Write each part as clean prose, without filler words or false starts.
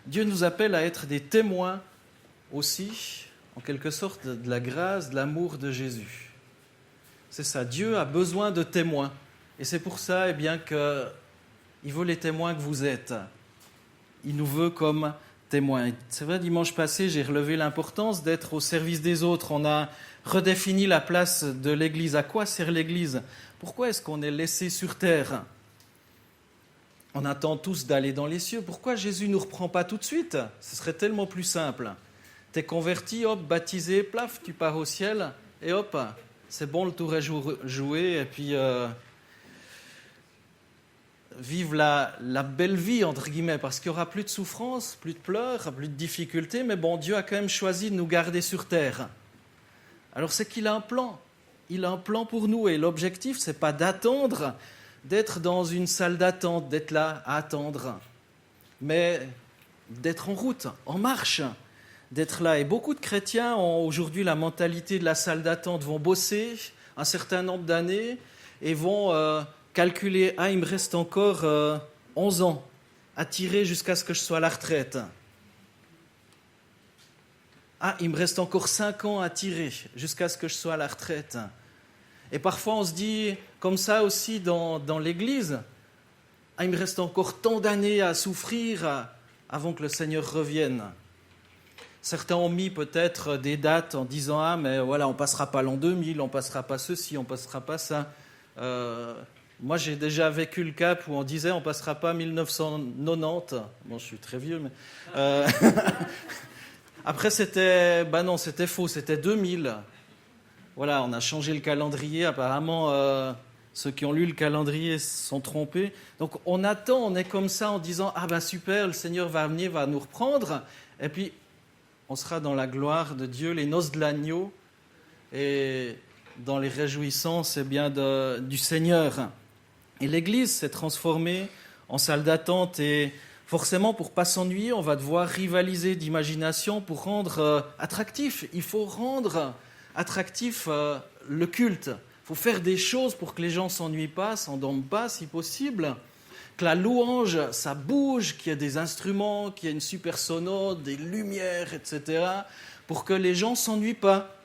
Dieu nous appelle à être des témoins aussi, en quelque sorte, de la grâce, de l'amour de Jésus. C'est ça, Dieu a besoin de témoins. Et c'est pour ça qu'il veut les témoins que vous êtes. Il nous veut comme témoins. C'est vrai, dimanche passé, j'ai relevé l'importance d'être au service des autres. On a redéfini la place de l'Église. À quoi sert l'Église ? Pourquoi est-ce qu'on est laissé sur terre ? On attend tous d'aller dans les cieux. Pourquoi Jésus ne nous reprend pas tout de suite ? Ce serait tellement plus simple. T'es converti, hop, baptisé, plaf, tu pars au ciel, et hop, c'est bon, le tour est joué, et puis vive la belle vie, entre guillemets, parce qu'il n'y aura plus de souffrance, plus de pleurs, plus de difficultés, mais bon, Dieu a quand même choisi de nous garder sur terre. Alors c'est qu'il a un plan. Il a un plan pour nous, et l'objectif, c'est pas d'attendre, d'être dans une salle d'attente, d'être là à attendre, mais d'être en route, en marche, d'être là. Et beaucoup de chrétiens ont aujourd'hui la mentalité de la salle d'attente, vont bosser un certain nombre d'années et vont calculer « Ah, il me reste encore 11 ans à tirer jusqu'à ce que je sois à la retraite. Ah, il me reste encore 5 ans à tirer jusqu'à ce que je sois à la retraite. » Et parfois on se dit comme ça aussi dans l'Église « Ah, il me reste encore tant d'années à souffrir avant que le Seigneur revienne. » Certains ont mis peut-être des dates en disant « Ah, mais voilà, on ne passera pas l'an 2000, on ne passera pas ceci, on ne passera pas ça. » Moi, j'ai déjà vécu le cap où on disait « On ne passera pas 1990. » Bon, je suis très vieux, mais... Après, c'était faux, c'était 2000. Voilà, on a changé le calendrier. Apparemment, ceux qui ont lu le calendrier se sont trompés. Donc, on attend, on est comme ça en disant « Ah ben super, le Seigneur va venir, va nous reprendre. » Et puis, on sera dans la gloire de Dieu, les noces de l'agneau, et dans les réjouissances du Seigneur. Et l'Église s'est transformée en salle d'attente, et forcément, pour ne pas s'ennuyer, on va devoir rivaliser d'imagination pour rendre attractif. Il faut rendre attractif le culte. Il faut faire des choses pour que les gens ne s'ennuient pas, s'endorment pas, si possible. Que la louange, ça bouge, qu'il y ait des instruments, qu'il y ait une super sono, des lumières, etc., pour que les gens ne s'ennuient pas.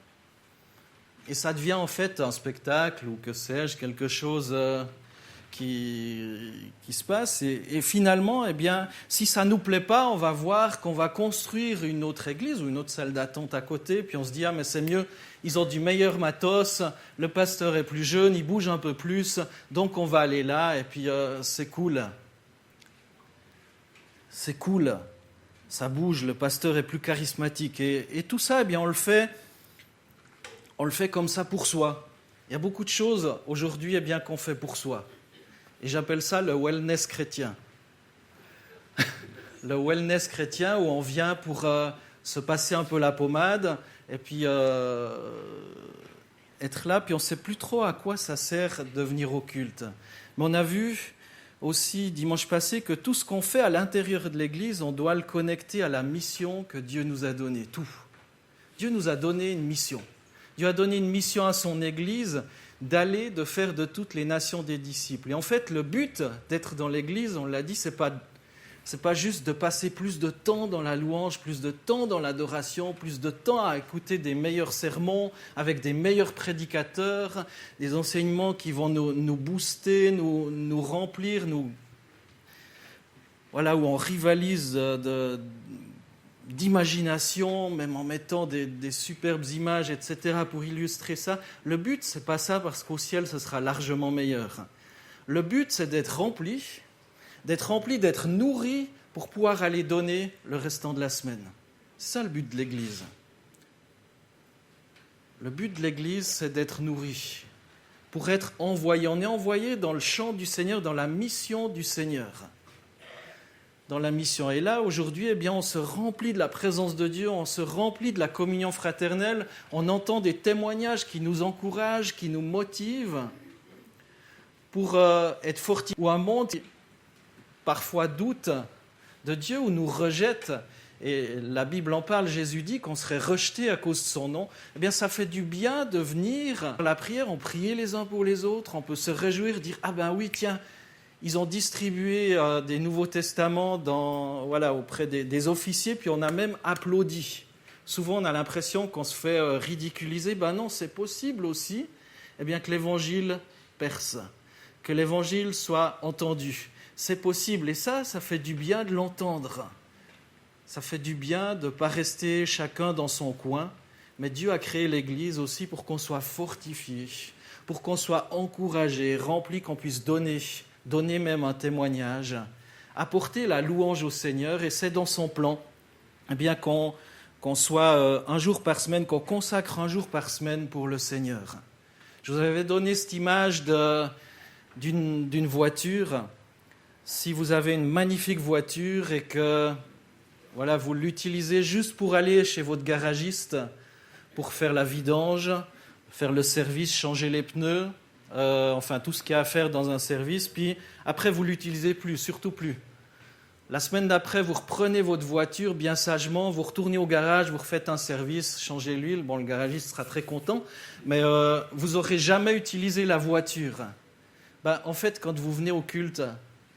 Et ça devient en fait un spectacle, ou que sais-je, quelque chose qui se passe. Et finalement, eh bien, si ça ne nous plaît pas, on va voir qu'on va construire une autre église ou une autre salle d'attente à côté, puis on se dit « Ah, mais c'est mieux, ils ont du meilleur matos, le pasteur est plus jeune, il bouge un peu plus, donc on va aller là, et puis c'est cool. » C'est cool, ça bouge, le pasteur est plus charismatique. Et tout ça, eh bien, on le fait comme ça pour soi. Il y a beaucoup de choses aujourd'hui eh bien, qu'on fait pour soi. Et j'appelle ça le wellness chrétien. Le wellness chrétien où on vient pour se passer un peu la pommade et puis être là, puis on ne sait plus trop à quoi ça sert de venir au culte. Mais on a vu aussi dimanche passé que tout ce qu'on fait à l'intérieur de l'Église, on doit le connecter à la mission que Dieu nous a donnée, tout. Dieu nous a donné une mission. Dieu a donné une mission à son Église d'aller, de faire de toutes les nations des disciples. Et en fait, le but d'être dans l'Église, on l'a dit, c'est pas juste de passer plus de temps dans la louange, plus de temps dans l'adoration, plus de temps à écouter des meilleurs sermons avec des meilleurs prédicateurs, des enseignements qui vont nous booster, nous remplir, voilà, où on rivalise d'imagination, même en mettant des superbes images, etc., pour illustrer ça. Le but, c'est pas ça, parce qu'au ciel, ce sera largement meilleur. Le but, c'est d'être rempli, d'être nourri pour pouvoir aller donner le restant de la semaine. C'est ça le but de l'Église. Le but de l'Église, c'est d'être nourri, pour être envoyé. On est envoyé dans le champ du Seigneur, dans la mission du Seigneur. Dans la mission. Et là, aujourd'hui, eh bien, on se remplit de la présence de Dieu, on se remplit de la communion fraternelle, on entend des témoignages qui nous encouragent, qui nous motivent pour être fortifiés. Ou un monde qui parfois doute de Dieu ou nous rejette, et la Bible en parle, Jésus dit qu'on serait rejeté à cause de son nom, eh bien, ça fait du bien de venir à la prière, on prie les uns pour les autres, on peut se réjouir, dire « Ah ben oui, tiens, ils ont distribué des Nouveaux Testaments auprès des officiers, puis on a même applaudi. Souvent, on a l'impression qu'on se fait ridiculiser. Ben non, c'est possible aussi que l'Évangile perce, que l'Évangile soit entendu. C'est possible, et ça fait du bien de l'entendre. Ça fait du bien de ne pas rester chacun dans son coin, mais Dieu a créé l'Église aussi pour qu'on soit fortifié, pour qu'on soit encouragé, rempli, qu'on puisse donner même un témoignage, apporter la louange au Seigneur, et c'est dans son plan qu'on soit un jour par semaine, qu'on consacre un jour par semaine pour le Seigneur. Je vous avais donné cette image d'une voiture. Si vous avez une magnifique voiture et que vous l'utilisez juste pour aller chez votre garagiste, pour faire la vidange, faire le service, changer les pneus, tout ce qu'il y a à faire dans un service, puis après vous ne l'utilisez plus, surtout plus. La semaine d'après, vous reprenez votre voiture bien sagement, vous retournez au garage, vous refaites un service, changez l'huile. Bon, le garagiste sera très content, mais vous n'aurez jamais utilisé la voiture. En fait, quand vous venez au culte,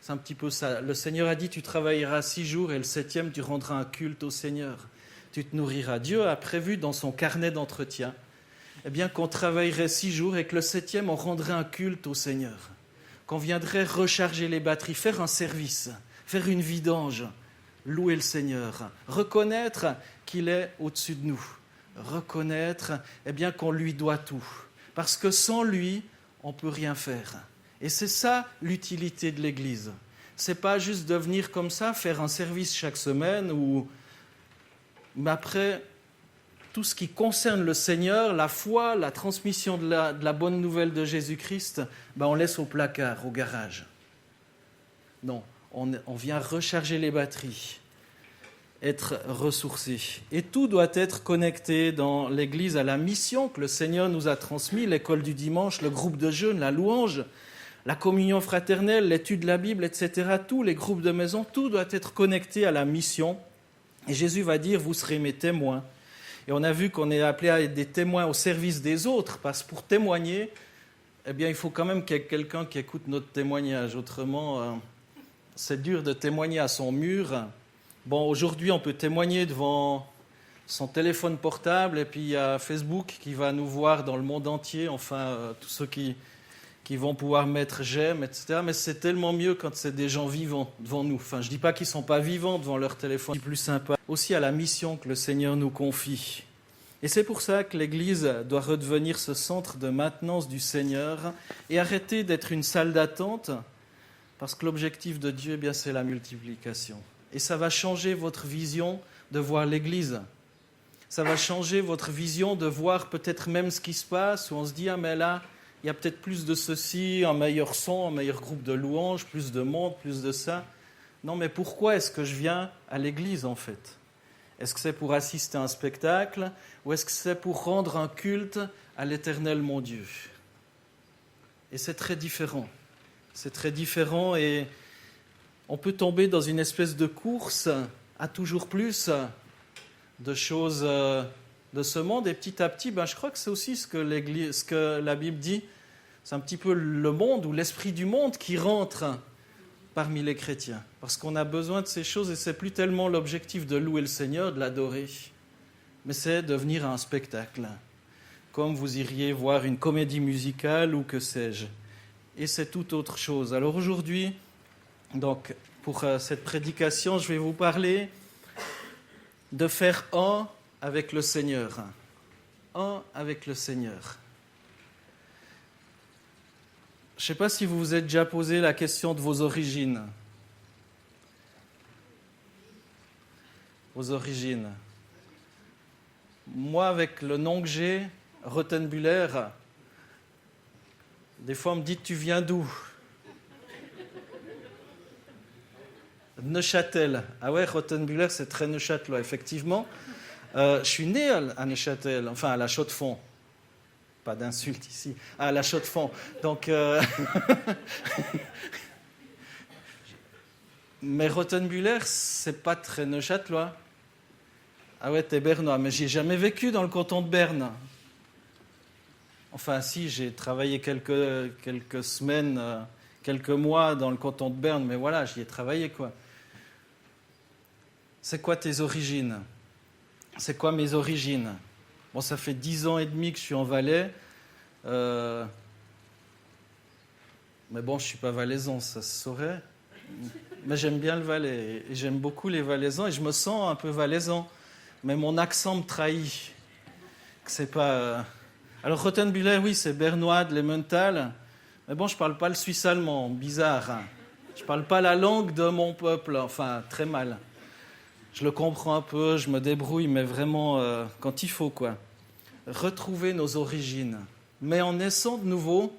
c'est un petit peu ça. Le Seigneur a dit, tu travailleras 6 jours et le 7e, tu rendras un culte au Seigneur. Tu te nourriras. Dieu a prévu dans son carnet d'entretien qu'on travaillerait 6 jours et que le 7e, on rendrait un culte au Seigneur. Qu'on viendrait recharger les batteries, faire un service, faire une vidange, louer le Seigneur, reconnaître qu'il est au-dessus de nous, reconnaître qu'on lui doit tout. Parce que sans lui, on ne peut rien faire. Et c'est ça l'utilité de l'Église. Ce n'est pas juste de venir comme ça, faire un service chaque semaine, mais après, tout ce qui concerne le Seigneur, la foi, la transmission de la bonne nouvelle de Jésus-Christ, on laisse au placard, au garage. Non, on vient recharger les batteries, être ressourcé. Et tout doit être connecté dans l'Église à la mission que le Seigneur nous a transmise, l'école du dimanche, le groupe de jeûne, la louange, la communion fraternelle, l'étude de la Bible, etc. Tous les groupes de maison, tout doit être connecté à la mission. Et Jésus va dire, vous serez mes témoins. Et on a vu qu'on est appelé à être des témoins au service des autres, parce que pour témoigner, il faut quand même qu'il y ait quelqu'un qui écoute notre témoignage. Autrement, c'est dur de témoigner à son mur. Bon, aujourd'hui, on peut témoigner devant son téléphone portable, et puis il y a Facebook qui va nous voir dans le monde entier, tous ceux qui vont pouvoir mettre j'aime, etc. Mais c'est tellement mieux quand c'est des gens vivants devant nous. Je ne dis pas qu'ils ne sont pas vivants devant leur téléphone, c'est plus sympa. Aussi à la mission que le Seigneur nous confie. Et c'est pour ça que l'Église doit redevenir ce centre de maintenance du Seigneur et arrêter d'être une salle d'attente, parce que l'objectif de Dieu, c'est la multiplication. Et ça va changer votre vision de voir l'Église. Ça va changer votre vision de voir peut-être même ce qui se passe, où on se dit, mais là, il y a peut-être plus de ceci, un meilleur son, un meilleur groupe de louanges, plus de monde, plus de ça. Non, mais pourquoi est-ce que je viens à l'église, en fait ? Est-ce que c'est pour assister à un spectacle ou est-ce que c'est pour rendre un culte à l'Éternel, mon Dieu ? Et c'est très différent. C'est très différent et on peut tomber dans une espèce de course à toujours plus de choses de ce monde. Et petit à petit, je crois que c'est aussi ce que la Bible dit. C'est un petit peu le monde ou l'esprit du monde qui rentre parmi les chrétiens. Parce qu'on a besoin de ces choses et c'est plus tellement l'objectif de louer le Seigneur, de l'adorer, mais c'est de venir à un spectacle, comme vous iriez voir une comédie musicale ou que sais-je. Et c'est tout autre chose. Alors aujourd'hui, donc, pour cette prédication, je vais vous parler de faire un avec le Seigneur. Un avec le Seigneur. Je ne sais pas si vous vous êtes déjà posé la question de vos origines. Vos origines. Moi, avec le nom que j'ai, Rottenbuehler, des fois on me dit « tu viens d'où ?» Neuchâtel. Ah ouais, Rottenbuehler, c'est très neuchâtelois, effectivement. Je suis né à Neuchâtel, à la Chaux-de-Fonds. Pas d'insulte ici. À la Chaux-de-Fonds. Donc, mais Rottenbuehler, c'est pas très neuchâtelois. Ah ouais, t'es bernois, mais j'ai jamais vécu dans le canton de Berne. Si, j'ai travaillé quelques semaines, quelques mois dans le canton de Berne, mais voilà, j'y ai travaillé, quoi. C'est quoi tes origines ? C'est quoi mes origines ? Bon, ça fait 10 ans et demi que je suis en Valais. Mais bon, je ne suis pas valaisan, ça se saurait. Mais j'aime bien le Valais, et j'aime beaucoup les Valaisans, et je me sens un peu valaisan. Mais mon accent me trahit. C'est pas... Alors, Rottenbuller, oui, c'est bernois de l'Emmental. Mais bon, je ne parle pas le suisse allemand, bizarre. Hein. Je ne parle pas la langue de mon peuple, enfin, très mal. Je le comprends un peu, je me débrouille, mais vraiment quand il faut, quoi. Retrouver nos origines. Mais en naissant de nouveau,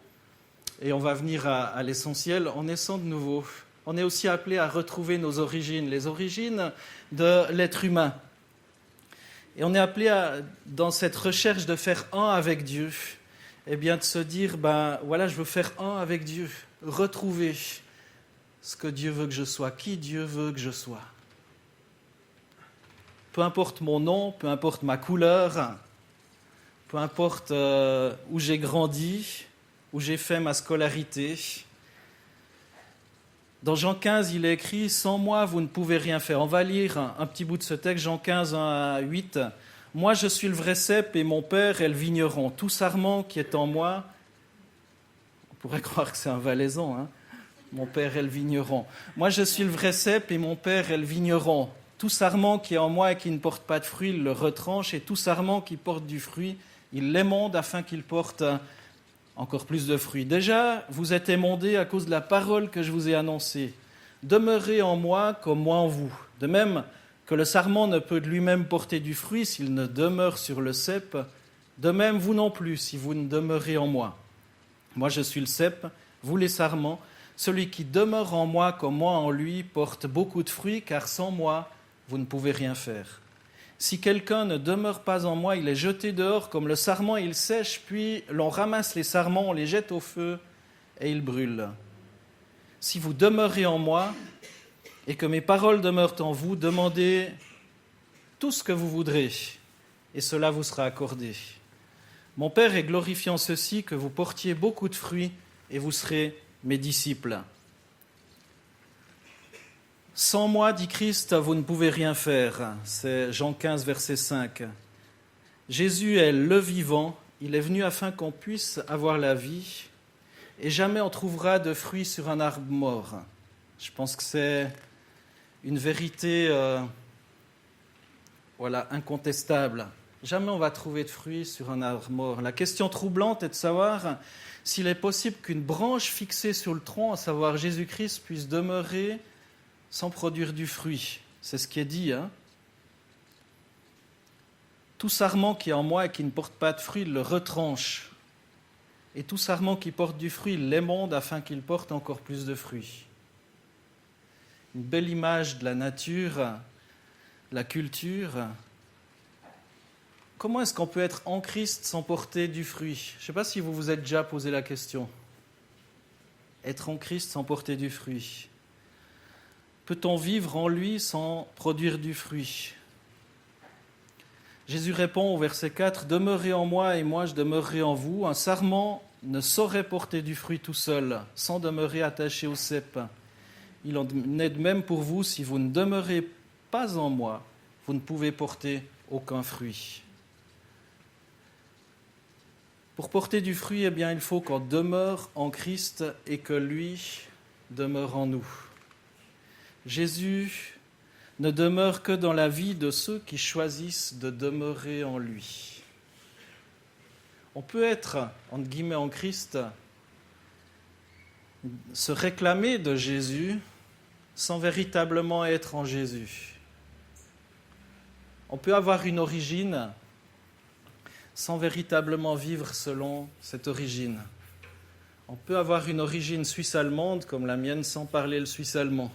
et on va venir à l'essentiel, en naissant de nouveau, on est aussi appelé à retrouver nos origines, les origines de l'être humain. Et on est appelé, dans cette recherche de faire un avec Dieu, eh bien de se dire, voilà, je veux faire un avec Dieu, retrouver ce que Dieu veut que je sois, qui Dieu veut que je sois. Peu importe mon nom, peu importe ma couleur, peu importe où j'ai grandi, où j'ai fait ma scolarité. Dans Jean 15, il est écrit « Sans moi, vous ne pouvez rien faire ». On va lire un petit bout de ce texte, Jean 15, 1 à 8. « Moi, je suis le vrai cep et mon père est le vigneron. Tout sarment qui est en moi… » On pourrait croire que c'est un valaisan, hein. Mon père est le vigneron. « Moi, je suis le vrai cep et mon père est le vigneron. Tout sarment qui est en moi et qui ne porte pas de fruit, il le retranche. Et tout sarment qui porte du fruit, il l'émonde afin qu'il porte… » encore plus de fruits. Déjà, vous êtes émondés à cause de la parole que je vous ai annoncée. Demeurez en moi comme moi en vous. De même que le sarment ne peut de lui-même porter du fruit s'il ne demeure sur le cep, de même vous non plus si vous ne demeurez en moi. Moi je suis le cep, vous les sarments. Celui qui demeure en moi comme moi en lui porte beaucoup de fruits, car sans moi, vous ne pouvez rien faire. Si quelqu'un ne demeure pas en moi, il est jeté dehors comme le sarment, il sèche, puis l'on ramasse les sarments, on les jette au feu et ils brûlent. Si vous demeurez en moi et que mes paroles demeurent en vous, demandez tout ce que vous voudrez et cela vous sera accordé. Mon Père est glorifié en ceci, que vous portiez beaucoup de fruits et vous serez mes disciples. Sans moi, dit Christ, vous ne pouvez rien faire. C'est Jean 15, verset 5. Jésus est le vivant. Il est venu afin qu'on puisse avoir la vie. Et jamais on trouvera de fruits sur un arbre mort. Je pense que c'est une vérité incontestable. Jamais on va trouver de fruits sur un arbre mort. La question troublante est de savoir s'il est possible qu'une branche fixée sur le tronc, à savoir Jésus-Christ, puisse demeurer sans produire du fruit. C'est ce qui est dit. Hein. Tout sarment qui est en moi et qui ne porte pas de fruit, il le retranche. Et tout sarment qui porte du fruit, il l'émonde afin qu'il porte encore plus de fruits. Une belle image de la nature, la culture. Comment est-ce qu'on peut être en Christ sans porter du fruit ? Je ne sais pas si vous vous êtes déjà posé la question. Être en Christ sans porter du fruit. Peut-on vivre en lui sans produire du fruit ? Jésus répond au verset 4, « Demeurez en moi et moi je demeurerai en vous. Un sarment ne saurait porter du fruit tout seul, sans demeurer attaché au cep. Il en est de même pour vous, si vous ne demeurez pas en moi, vous ne pouvez porter aucun fruit. » Pour porter du fruit, eh bien, il faut qu'on demeure en Christ et que lui demeure en nous. Jésus ne demeure que dans la vie de ceux qui choisissent de demeurer en lui. On peut être, entre guillemets, en Christ, se réclamer de Jésus sans véritablement être en Jésus. On peut avoir une origine sans véritablement vivre selon cette origine. On peut avoir une origine suisse-allemande comme la mienne sans parler le suisse-allemand.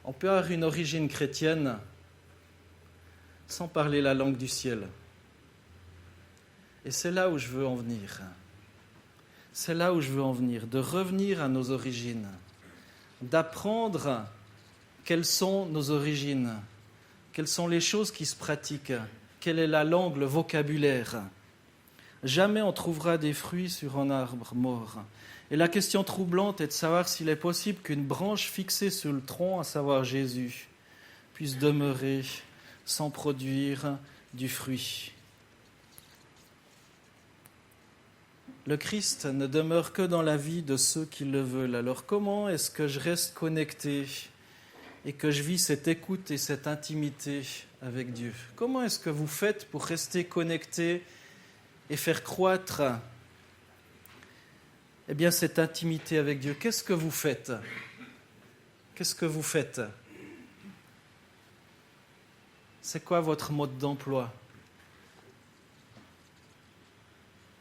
On peut avoir une origine chrétienne sans parler la langue du ciel. Et c'est là où je veux en venir. C'est là où je veux en venir, de revenir à nos origines, d'apprendre quelles sont nos origines, quelles sont les choses qui se pratiquent, quelle est la langue, le vocabulaire. Jamais on trouvera des fruits sur un arbre mort. Et la question troublante est de savoir s'il est possible qu'une branche fixée sur le tronc, à savoir Jésus, puisse demeurer sans produire du fruit. Le Christ ne demeure que dans la vie de ceux qui le veulent. Alors comment est-ce que je reste connecté et que je vis cette écoute et cette intimité avec Dieu? Comment est-ce que vous faites pour rester connecté et faire croître cette intimité avec Dieu? Qu'est-ce que vous faites? Qu'est-ce que vous faites? C'est quoi votre mode d'emploi?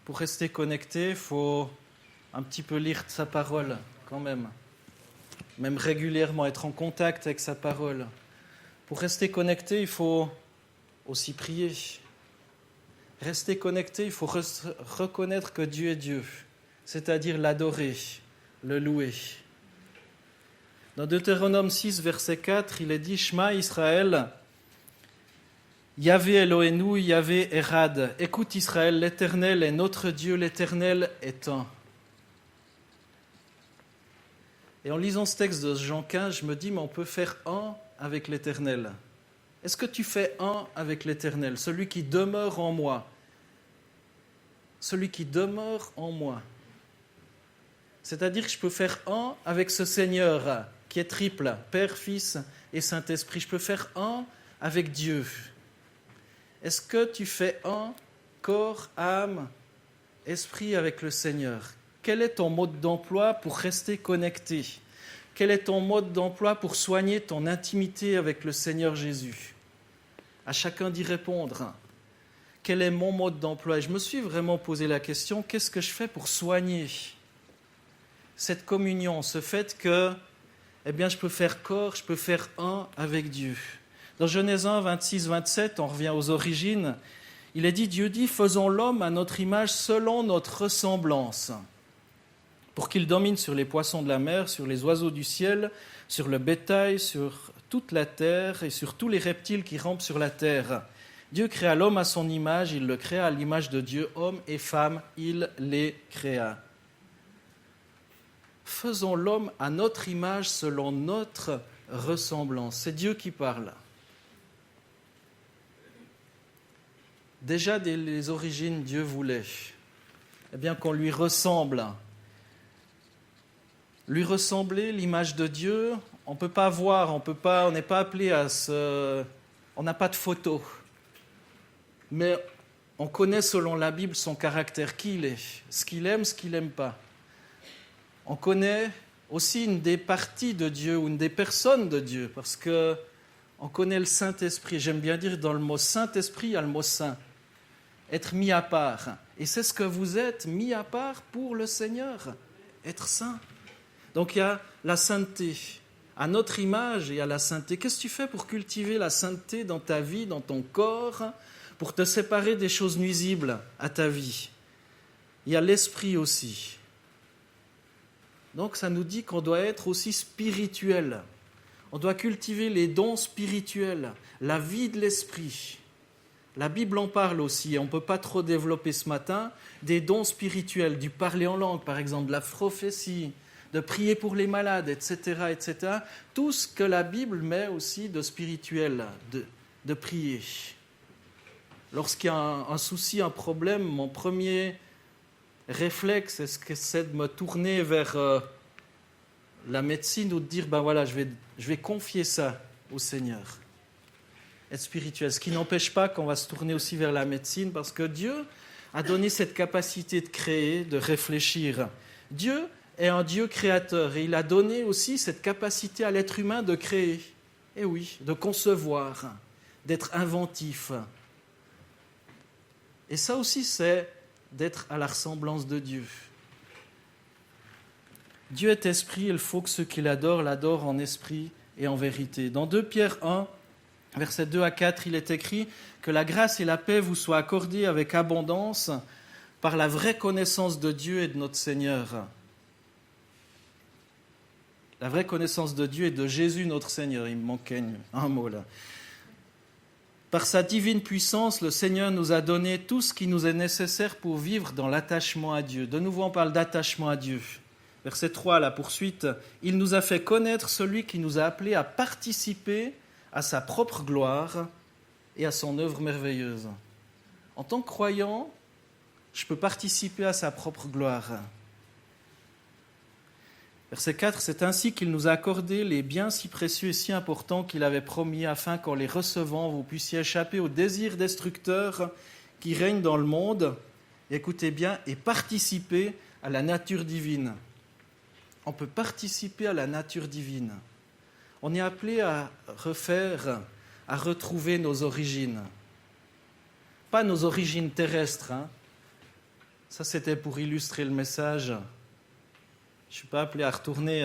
Pour rester connecté, il faut un petit peu lire sa parole quand même régulièrement être en contact avec sa parole. Pour rester connecté, il faut aussi prier. Rester connecté, il faut reconnaître que Dieu est Dieu, c'est-à-dire l'adorer, le louer. Dans Deutéronome 6, verset 4, il est dit « Shema Israël » Yahvé Elohénu, Yahvé Erad. Écoute Israël, l'Éternel est notre Dieu, l'Éternel est un. Et en lisant ce texte de Jean 15, je me dis, mais on peut faire un avec l'Éternel. Est-ce que tu fais un avec l'Éternel, celui qui demeure en moi? Celui qui demeure en moi. C'est-à-dire que je peux faire un avec ce Seigneur qui est triple, Père, Fils et Saint-Esprit. Je peux faire un avec Dieu. Est-ce que tu fais un corps, âme, esprit avec le Seigneur? Quel est ton mode d'emploi pour rester connecté? Quel est ton mode d'emploi pour soigner ton intimité avec le Seigneur Jésus? À chacun d'y répondre. Quel est mon mode d'emploi? Et je me suis vraiment posé la question, qu'est-ce que je fais pour soigner cette communion, ce fait que je peux faire corps, je peux faire un avec Dieu? Dans Genèse 1, 26, 27, on revient aux origines, il est dit, Dieu dit, faisons l'homme à notre image selon notre ressemblance, pour qu'il domine sur les poissons de la mer, sur les oiseaux du ciel, sur le bétail, sur toute la terre et sur tous les reptiles qui rampent sur la terre. Dieu créa l'homme à son image, il le créa à l'image de Dieu, homme et femme, il les créa. Faisons l'homme à notre image selon notre ressemblance. C'est Dieu qui parle. Déjà, dès les origines, Dieu voulait qu'on lui ressemble. Lui ressembler, l'image de Dieu, on ne peut pas voir, on n'est pas appelé à se... On n'a pas de photo. Mais on connaît selon la Bible son caractère, qui il est, ce qu'il aime, ce qu'il n'aime pas. On connaît aussi une des parties de Dieu ou une des personnes de Dieu, parce qu'on connaît le Saint-Esprit. J'aime bien dire dans le mot Saint-Esprit, il y a le mot Saint. Être mis à part. Et c'est ce que vous êtes, mis à part pour le Seigneur. Être saint. Donc il y a la sainteté. À notre image, il y a la sainteté. Qu'est-ce que tu fais pour cultiver la sainteté dans ta vie, dans ton corps, pour te séparer des choses nuisibles à ta vie? Il y a l'esprit aussi. Donc ça nous dit qu'on doit être aussi spirituel. On doit cultiver les dons spirituels, la vie de l'esprit. La Bible en parle aussi, et on ne peut pas trop développer ce matin, des dons spirituels, du parler en langue par exemple, de la prophétie, de prier pour les malades, etc., etc. Tout ce que la Bible met aussi de spirituel, de prier. Lorsqu'il y a un souci, un problème, mon premier réflexe, c'est de me tourner vers la médecine ou de dire, je vais confier ça au Seigneur. Être spirituel, ce qui n'empêche pas qu'on va se tourner aussi vers la médecine, parce que Dieu a donné cette capacité de créer, de réfléchir. Dieu est un Dieu créateur et il a donné aussi cette capacité à l'être humain de créer, et oui, de concevoir, d'être inventif. Et ça aussi, c'est d'être à la ressemblance de Dieu. Dieu est esprit, il faut que ceux qui l'adorent en esprit et en vérité. Dans 2 Pierre 1, versets 2 à 4, il est écrit « Que la grâce et la paix vous soient accordées avec abondance par la vraie connaissance de Dieu et de notre Seigneur. » La vraie connaissance de Dieu et de Jésus notre Seigneur. Il me manquait un mot là. Par sa divine puissance, le Seigneur nous a donné tout ce qui nous est nécessaire pour vivre dans l'attachement à Dieu. De nouveau, on parle d'attachement à Dieu. Verset 3, la poursuite. Il nous a fait connaître celui qui nous a appelés à participer à sa propre gloire et à son œuvre merveilleuse. En tant que croyant, je peux participer à sa propre gloire. Verset 4, c'est ainsi qu'il nous a accordé les biens si précieux et si importants qu'il avait promis, afin qu'en les recevant, vous puissiez échapper aux désirs destructeurs qui règnent dans le monde, écoutez bien, et participer à la nature divine. On peut participer à la nature divine. On est appelé à refaire, à retrouver nos origines. Pas nos origines terrestres. Ça, c'était pour illustrer le message. Je ne suis pas appelé à retourner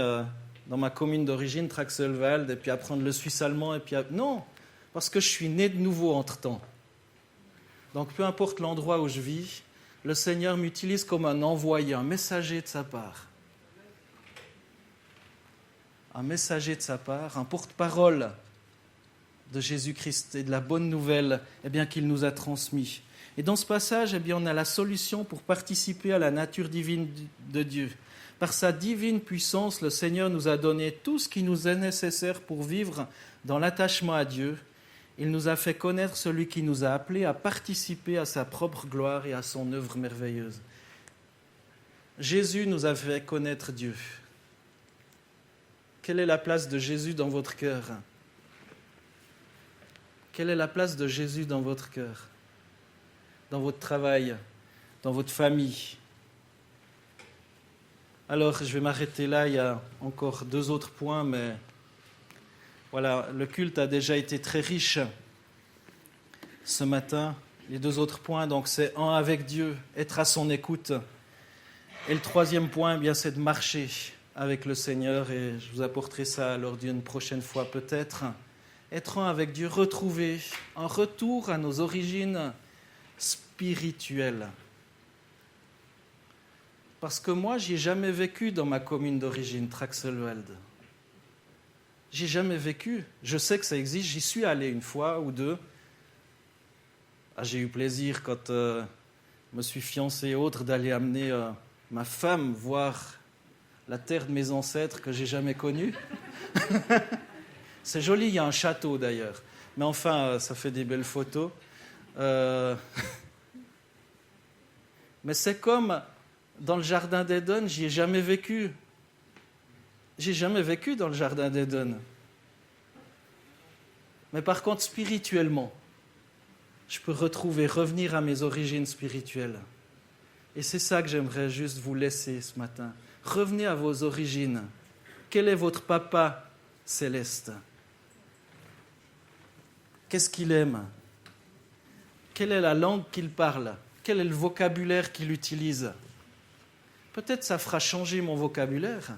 dans ma commune d'origine, Traxelwald, et puis apprendre le suisse allemand. Non, parce que je suis né de nouveau entre-temps. Donc, peu importe l'endroit où je vis, le Seigneur m'utilise comme un envoyé, un messager de sa part. Un messager de sa part, un porte-parole de Jésus-Christ et de la bonne nouvelle qu'il nous a transmis. Et dans ce passage, on a la solution pour participer à la nature divine de Dieu. Par sa divine puissance, le Seigneur nous a donné tout ce qui nous est nécessaire pour vivre dans l'attachement à Dieu. Il nous a fait connaître celui qui nous a appelés à participer à sa propre gloire et à son œuvre merveilleuse. Jésus nous a fait connaître Dieu. Quelle est la place de Jésus dans votre cœur ? Quelle est la place de Jésus dans votre cœur ? Dans votre travail, dans votre famille ? Alors, je vais m'arrêter là, il y a encore 2 autres points, mais voilà, le culte a déjà été très riche ce matin. Les 2 autres points, donc c'est avec Dieu, être à son écoute. Et le 3e point, c'est de marcher avec le Seigneur, et je vous apporterai ça lors d'une prochaine fois peut-être. Être avec Dieu, retrouver un retour à nos origines spirituelles. Parce que moi, je n'ai jamais vécu dans ma commune d'origine, Traxelwald. J'ai jamais vécu. Je sais que ça existe, j'y suis allé 1 fois ou 2. J'ai eu plaisir quand je me suis fiancé et autres d'aller amener ma femme voir la terre de mes ancêtres que j'ai jamais connue. C'est joli, il y a un château d'ailleurs. Mais enfin, ça fait des belles photos. Mais c'est comme dans le jardin d'Éden, j'y ai jamais vécu. J'ai jamais vécu dans le jardin d'Éden. Mais par contre, spirituellement, je peux revenir à mes origines spirituelles. Et c'est ça que j'aimerais juste vous laisser ce matin. Revenez à vos origines. Quel est votre papa céleste ? Qu'est-ce qu'il aime ? Quelle est la langue qu'il parle ? Quel est le vocabulaire qu'il utilise ? Peut-être ça fera changer mon vocabulaire.